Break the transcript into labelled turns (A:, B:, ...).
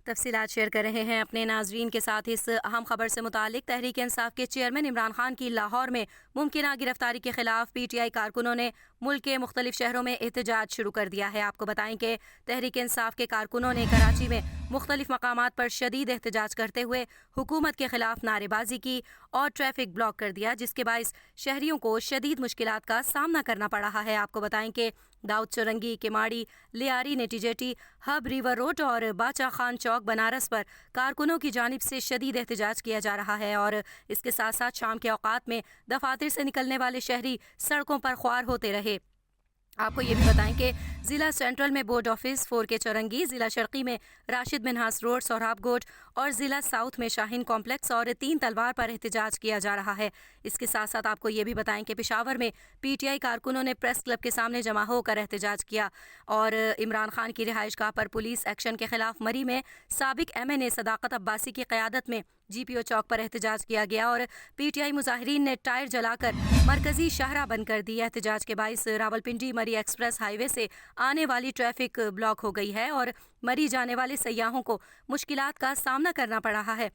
A: تفصیلات شیئر کر رہے ہیں اپنے ناظرین کے ساتھ اس اہم خبر سے متعلق۔ تحریک انصاف کے چیئرمین عمران خان کی لاہور میں ممکنہ گرفتاری کے خلاف پی ٹی آئی کارکنوں نے ملک کے مختلف شہروں میں احتجاج شروع کر دیا ہے۔ آپ کو بتائیں کہ تحریک انصاف کے کارکنوں نے کراچی میں مختلف مقامات پر شدید احتجاج کرتے ہوئے حکومت کے خلاف نعرے بازی کی اور ٹریفک بلاک کر دیا، جس کے باعث شہریوں کو شدید مشکلات کا سامنا کرنا پڑ رہا ہے۔ آپ کو بتائیں کہ Dawood Chowrangi, Keamari, Lyari, Native Jetty, Hub River Road اور باچا خان چوک بنارس پر کارکنوں کی جانب سے شدید احتجاج کیا جا رہا ہے، اور اس کے ساتھ ساتھ شام کے اوقات میں دفاتر سے نکلنے والے شہری سڑکوں پر خوار ہوتے رہے۔ آپ کو یہ بھی بتائیں کہ ضلع سینٹرل میں بورڈ آفس 4 کے چورنگی، ضلع شرقی میں راشد منہاس روڈ، سہراب گوٹ اور ضلع ساؤتھ میں شاہین کمپلیکس اور 3 تلوار پر احتجاج کیا جا رہا ہے۔ اس کے ساتھ ساتھ آپ کو یہ بھی بتائیں کہ پشاور میں پی ٹی آئی کارکنوں نے پریس کلب کے سامنے جمع ہو کر احتجاج کیا، اور عمران خان کی رہائش گاہ پر پولیس ایکشن کے خلاف مری میں سابق ایم این اے صداقت عباسی کی قیادت میں جی پی او چوک پر احتجاج کیا گیا، اور پی ٹی آئی مظاہرین نے ٹائر جلا کر مرکزی شاہراہ بند کر دی۔ احتجاج کے باعث راولپنڈی مری ایکسپریس ہائی وے سے آنے والی ٹریفک بلاک ہو گئی ہے، اور مری جانے والے سیاحوں کو مشکلات کا سامنا کرنا پڑ رہا ہے۔